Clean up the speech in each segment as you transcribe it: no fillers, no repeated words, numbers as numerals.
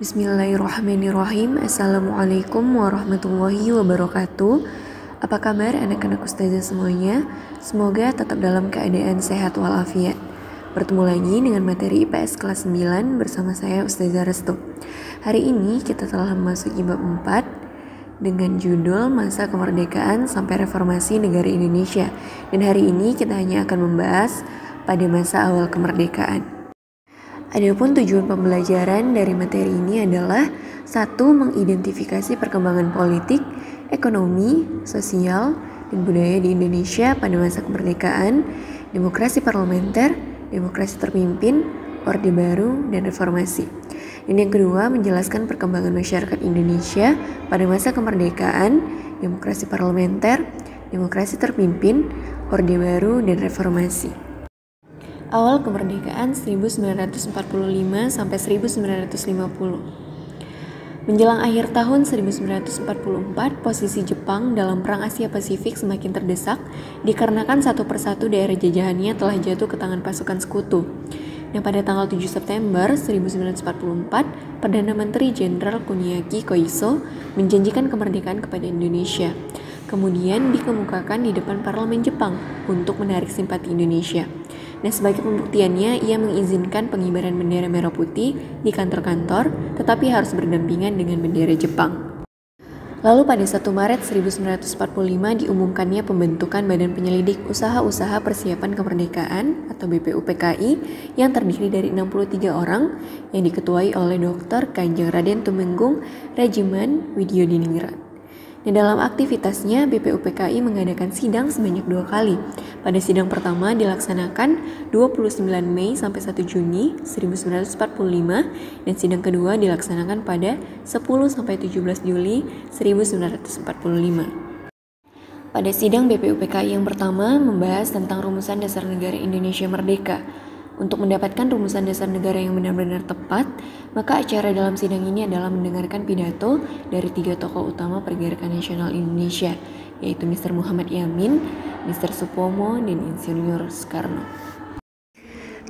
Bismillahirrahmanirrahim. Assalamualaikum warahmatullahi wabarakatuh. Apa kabar anak-anak ustazah semuanya? Semoga tetap dalam keadaan sehat walafiat. Bertemu lagi dengan materi IPS kelas 9 bersama saya Ustazah Restu. Hari ini kita telah memasuki bab 4 dengan judul Masa Kemerdekaan sampai Reformasi Negara Indonesia. Dan hari ini kita hanya akan membahas pada masa awal kemerdekaan. Adapun tujuan pembelajaran dari materi ini adalah 1. Mengidentifikasi perkembangan politik, ekonomi, sosial, dan budaya di Indonesia pada masa kemerdekaan, demokrasi parlementer, demokrasi terpimpin, Orde Baru, dan reformasi. Dan yang kedua, menjelaskan perkembangan masyarakat Indonesia pada masa kemerdekaan, demokrasi parlementer, demokrasi terpimpin, Orde Baru, dan reformasi. Awal kemerdekaan 1945 sampai 1950. Menjelang akhir tahun 1944, posisi Jepang dalam Perang Asia Pasifik semakin terdesak dikarenakan satu persatu daerah jajahannya telah jatuh ke tangan pasukan sekutu. Nah, pada tanggal 7 September 1944, Perdana Menteri Jenderal Kuniaki Koiso menjanjikan kemerdekaan kepada Indonesia. Kemudian dikemukakan di depan parlemen Jepang untuk menarik simpati Indonesia. Nah, sebagai pembuktiannya, ia mengizinkan pengibaran bendera merah putih di kantor-kantor, tetapi harus berdampingan dengan bendera Jepang. Lalu pada 1 Maret 1945 diumumkannya pembentukan Badan Penyelidik Usaha-Usaha Persiapan Kemerdekaan atau BPUPKI yang terdiri dari 63 orang yang diketuai oleh Dr. Kanjeng Raden Tumenggung Rajiman Widyodiningrat. Nah, dalam aktivitasnya, BPUPKI mengadakan sidang sebanyak 2 kali. Pada sidang pertama dilaksanakan 29 Mei sampai 1 Juni 1945 dan sidang kedua dilaksanakan pada 10 sampai 17 Juli 1945. Pada sidang BPUPKI yang pertama membahas tentang rumusan dasar negara Indonesia Merdeka. Untuk mendapatkan rumusan dasar negara yang benar-benar tepat, maka acara dalam sidang ini adalah mendengarkan pidato dari 3 tokoh utama pergerakan nasional Indonesia, yaitu Mr. Muhammad Yamin, Mr. Supomo, dan Insinyur Soekarno.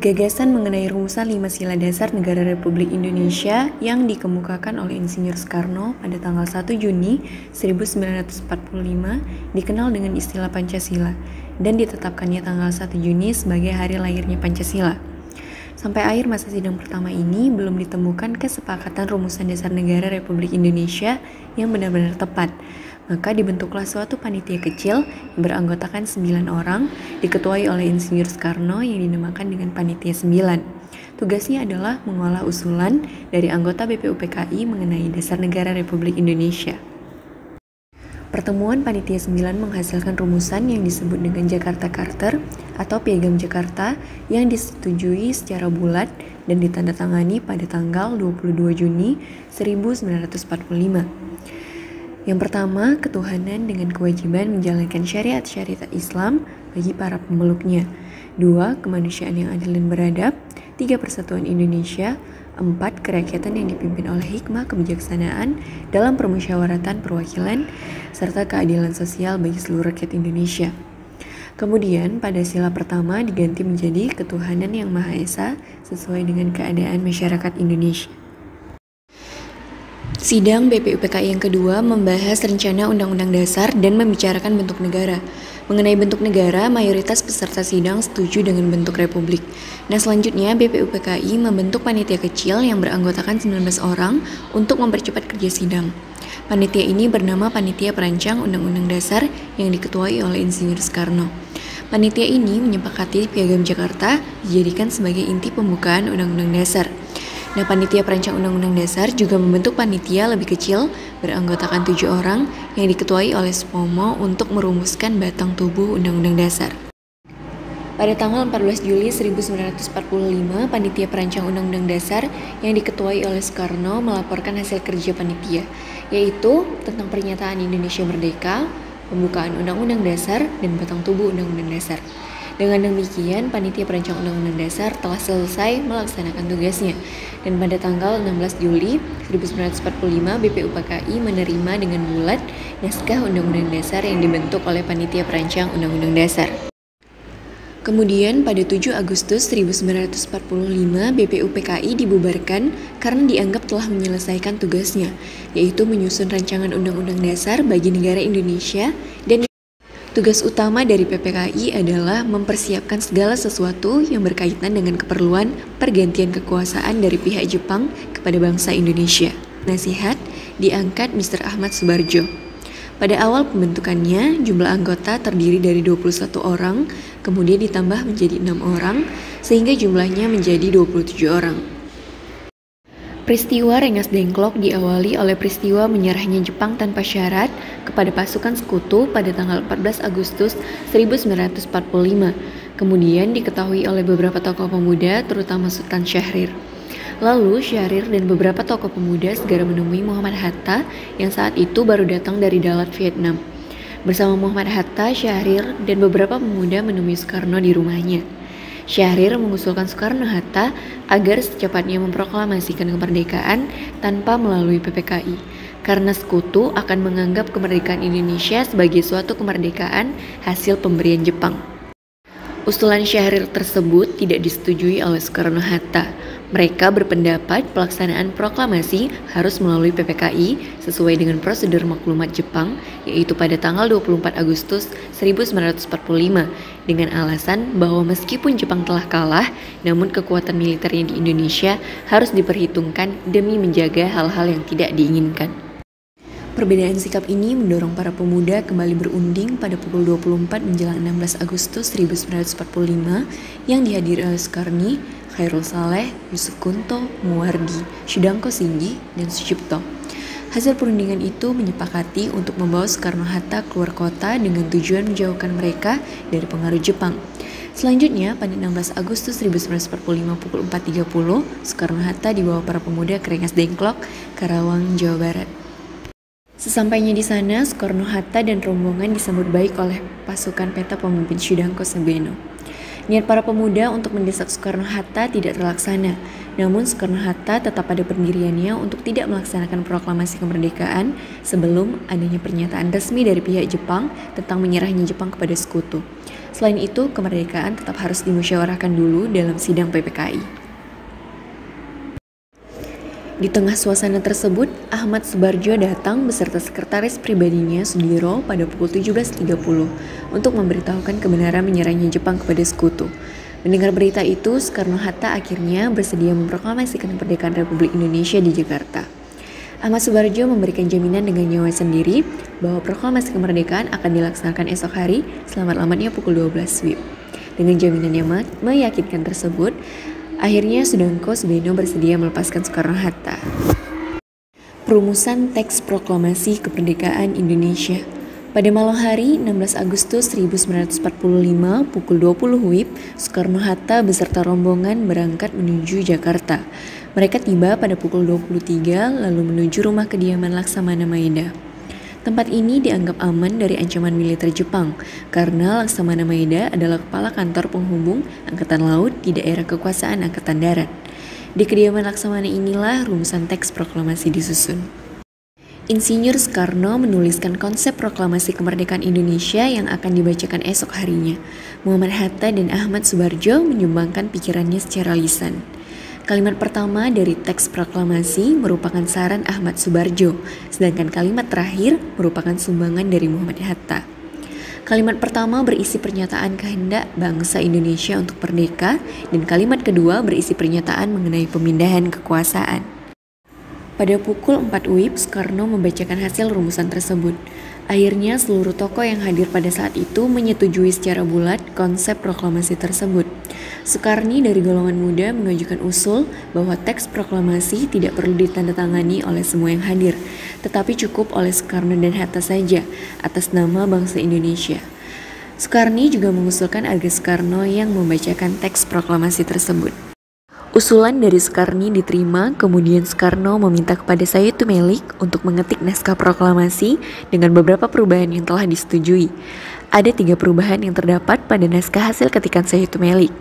Gagasan mengenai rumusan 5 sila dasar negara Republik Indonesia yang dikemukakan oleh Insinyur Soekarno pada tanggal 1 Juni 1945 dikenal dengan istilah Pancasila dan ditetapkannya tanggal 1 Juni sebagai hari lahirnya Pancasila. Sampai akhir masa sidang pertama ini belum ditemukan kesepakatan rumusan dasar negara Republik Indonesia yang benar-benar tepat. Maka dibentuklah suatu panitia kecil yang beranggotakan 9 orang, diketuai oleh Insinyur Soekarno yang dinamakan dengan Panitia 9. Tugasnya adalah mengolah usulan dari anggota BPUPKI mengenai dasar negara Republik Indonesia. Pertemuan Panitia 9 menghasilkan rumusan yang disebut dengan Jakarta Charter atau Piagam Jakarta yang disetujui secara bulat dan ditandatangani pada tanggal 22 Juni 1945. Yang pertama, ketuhanan dengan kewajiban menjalankan syariat-syariat Islam bagi para pemeluknya. 2. Kemanusiaan yang adil dan beradab. 3. Persatuan Indonesia. 4. Kerakyatan yang dipimpin oleh hikmah kebijaksanaan dalam permusyawaratan perwakilan, serta keadilan sosial bagi seluruh rakyat Indonesia. Kemudian, pada sila pertama diganti menjadi ketuhanan yang Maha Esa sesuai dengan keadaan masyarakat Indonesia. Sidang BPUPKI yang kedua membahas rencana Undang-Undang Dasar dan membicarakan bentuk negara. Mengenai bentuk negara, mayoritas peserta sidang setuju dengan bentuk republik. Nah, selanjutnya BPUPKI membentuk panitia kecil yang beranggotakan 19 orang untuk mempercepat kerja sidang. Panitia ini bernama Panitia Perancang Undang-Undang Dasar yang diketuai oleh Insinyur Soekarno. Panitia ini menyepakati Piagam Jakarta dijadikan sebagai inti pembukaan Undang-Undang Dasar. Nah, Panitia Perancang Undang-Undang Dasar juga membentuk panitia lebih kecil beranggotakan 7 orang yang diketuai oleh Supomo untuk merumuskan batang tubuh Undang-Undang Dasar. Pada tanggal 14 Juli 1945, Panitia Perancang Undang-Undang Dasar yang diketuai oleh Soekarno melaporkan hasil kerja panitia, yaitu tentang pernyataan Indonesia Merdeka, pembukaan Undang-Undang Dasar, dan batang tubuh Undang-Undang Dasar. Dengan demikian, Panitia Perancang Undang-Undang Dasar telah selesai melaksanakan tugasnya. Dan pada tanggal 16 Juli 1945, BPUPKI menerima dengan bulat naskah Undang-Undang Dasar yang dibentuk oleh Panitia Perancang Undang-Undang Dasar. Kemudian pada 7 Agustus 1945 BPUPKI dibubarkan karena dianggap telah menyelesaikan tugasnya, yaitu menyusun rancangan Undang-Undang Dasar bagi negara Indonesia, dan tugas utama dari PPKI adalah mempersiapkan segala sesuatu yang berkaitan dengan keperluan pergantian kekuasaan dari pihak Jepang kepada bangsa Indonesia. Nasihat diangkat Mr. Ahmad Subarjo. Pada awal pembentukannya, jumlah anggota terdiri dari 21 orang, kemudian ditambah menjadi 6 orang, sehingga jumlahnya menjadi 27 orang. Peristiwa Rengas Dengklok diawali oleh peristiwa menyerahnya Jepang tanpa syarat kepada pasukan sekutu pada tanggal 14 Agustus 1945. Kemudian diketahui oleh beberapa tokoh pemuda, terutama Sultan Syahrir. Lalu Syahrir dan beberapa tokoh pemuda segera menemui Muhammad Hatta yang saat itu baru datang dari Dalat, Vietnam. Bersama Muhammad Hatta, Syahrir dan beberapa pemuda menemui Soekarno di rumahnya. Syahrir mengusulkan Soekarno-Hatta agar secepatnya memproklamasikan kemerdekaan tanpa melalui PPKI, karena sekutu akan menganggap kemerdekaan Indonesia sebagai suatu kemerdekaan hasil pemberian Jepang. Usulan Syahrir tersebut tidak disetujui oleh Soekarno-Hatta. Mereka berpendapat pelaksanaan proklamasi harus melalui PPKI sesuai dengan prosedur maklumat Jepang, yaitu pada tanggal 24 Agustus 1945, dengan alasan bahwa meskipun Jepang telah kalah, namun kekuatan militernya di Indonesia harus diperhitungkan demi menjaga hal-hal yang tidak diinginkan. Perbedaan sikap ini mendorong para pemuda kembali berunding pada pukul 24 menjelang 16 Agustus 1945 yang dihadiri oleh Soekarni, Khairul Saleh, Yusuf Kunto, Muwardi, Syudangko Singgi, dan Sucipto. Hasil perundingan itu menyepakati untuk membawa Soekarno-Hatta keluar kota dengan tujuan menjauhkan mereka dari pengaruh Jepang. Selanjutnya, pada 16 Agustus 1945 pukul 4.30, Soekarno-Hatta dibawa para pemuda ke Rengas Dengklok, Karawang, Jawa Barat. Sesampainya di sana, Soekarno-Hatta dan rombongan disambut baik oleh pasukan peta pemimpin Syudangko Sebeno. Niat para pemuda untuk mendesak Soekarno-Hatta tidak terlaksana, namun Soekarno-Hatta tetap pada pendiriannya untuk tidak melaksanakan proklamasi kemerdekaan sebelum adanya pernyataan resmi dari pihak Jepang tentang menyerahnya Jepang kepada sekutu. Selain itu, kemerdekaan tetap harus dimusyawarahkan dulu dalam sidang PPKI. Di tengah suasana tersebut, Ahmad Subarjo datang beserta sekretaris pribadinya Sudiro pada pukul 17.30 untuk memberitahukan kebenaran menyerahnya Jepang kepada sekutu. Mendengar berita itu, Soekarno-Hatta akhirnya bersedia memproklamasikan kemerdekaan Republik Indonesia di Jakarta. Ahmad Subarjo memberikan jaminan dengan nyawa sendiri bahwa proklamasi kemerdekaan akan dilaksanakan esok hari selamat-lambatnya pukul 12 WIB. Dengan jaminan yang meyakinkan tersebut, akhirnya Syudangko Sebeno bersedia melepaskan Soekarno-Hatta. Perumusan teks proklamasi kemerdekaan Indonesia. Pada malam hari 16 Agustus 1945 pukul 20 WIB, Soekarno-Hatta beserta rombongan berangkat menuju Jakarta. Mereka tiba pada pukul 23 lalu menuju rumah kediaman Laksamana Maeda. Tempat ini dianggap aman dari ancaman militer Jepang karena Laksamana Maeda adalah kepala kantor penghubung Angkatan Laut di daerah kekuasaan Angkatan Darat. Di kediaman Laksamana inilah rumusan teks proklamasi disusun. Insinyur Soekarno menuliskan konsep proklamasi kemerdekaan Indonesia yang akan dibacakan esok harinya. Muhammad Hatta dan Ahmad Subarjo menyumbangkan pikirannya secara lisan. Kalimat pertama dari teks proklamasi merupakan saran Ahmad Subarjo, sedangkan kalimat terakhir merupakan sumbangan dari Muhammad Hatta. Kalimat pertama berisi pernyataan kehendak bangsa Indonesia untuk merdeka, dan kalimat kedua berisi pernyataan mengenai pemindahan kekuasaan. Pada pukul 4 WIB, Soekarno membacakan hasil rumusan tersebut. Akhirnya seluruh tokoh yang hadir pada saat itu menyetujui secara bulat konsep proklamasi tersebut. Soekarni dari golongan muda mengajukan usul bahwa teks proklamasi tidak perlu ditandatangani oleh semua yang hadir, tetapi cukup oleh Soekarno dan Hatta saja atas nama bangsa Indonesia. Soekarni juga mengusulkan agar Soekarno yang membacakan teks proklamasi tersebut. Usulan dari Soekarni diterima, kemudian Soekarno meminta kepada Sayyidu Melik untuk mengetik naskah proklamasi dengan beberapa perubahan yang telah disetujui. Ada 3 perubahan yang terdapat pada naskah hasil ketikan Sayyidu Melik.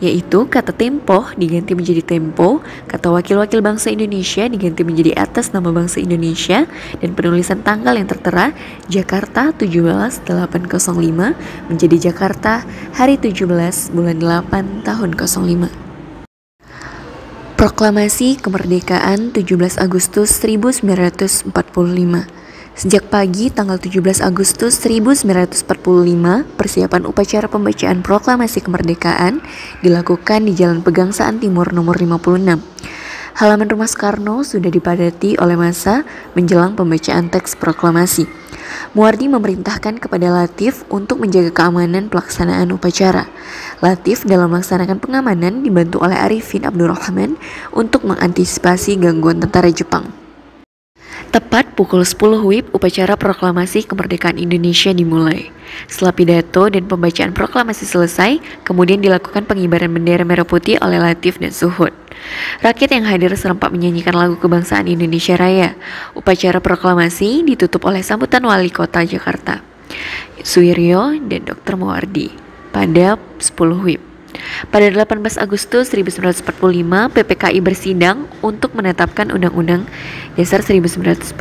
yaitu kata tempo diganti menjadi tempo, kata wakil-wakil bangsa Indonesia diganti menjadi atas nama bangsa Indonesia, dan penulisan tanggal yang tertera Jakarta 17/8/05 menjadi Jakarta hari 17 bulan 8 tahun 05. Proklamasi Kemerdekaan 17 Agustus 1945. Sejak pagi tanggal 17 Agustus 1945, persiapan upacara pembacaan proklamasi kemerdekaan dilakukan di Jalan Pegangsaan Timur nomor 56. Halaman rumah Soekarno sudah dipadati oleh massa menjelang pembacaan teks proklamasi. Muwardi memerintahkan kepada Latif untuk menjaga keamanan pelaksanaan upacara. Latif dalam melaksanakan pengamanan dibantu oleh Arifin Abdurrahman untuk mengantisipasi gangguan tentara Jepang. Tepat pukul 10 WIB, upacara proklamasi kemerdekaan Indonesia dimulai. Setelah pidato dan pembacaan proklamasi selesai, kemudian dilakukan pengibaran bendera merah putih oleh Latif dan Suhud. Rakyat yang hadir serempak menyanyikan lagu kebangsaan Indonesia Raya. Upacara proklamasi ditutup oleh sambutan Wali Kota Jakarta, Suwiryo dan Dr. Muwardi pada 10 WIB. Pada 18 Agustus 1945, PPKI bersidang untuk menetapkan Undang-Undang Dasar 1945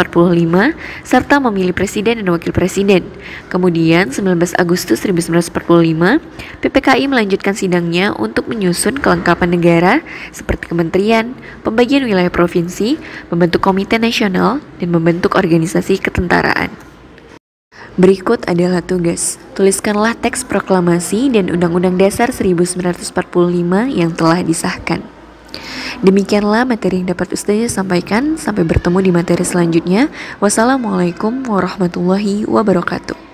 serta memilih presiden dan wakil presiden. Kemudian 19 Agustus 1945, PPKI melanjutkan sidangnya untuk menyusun kelengkapan negara seperti kementerian, pembagian wilayah provinsi, membentuk komite nasional, dan membentuk organisasi ketentaraan. Berikut adalah tugas. Tuliskanlah teks proklamasi dan Undang-Undang Dasar 1945 yang telah disahkan. Demikianlah materi yang dapat Ustazah sampaikan. Sampai bertemu di materi selanjutnya. Wassalamualaikum warahmatullahi wabarakatuh.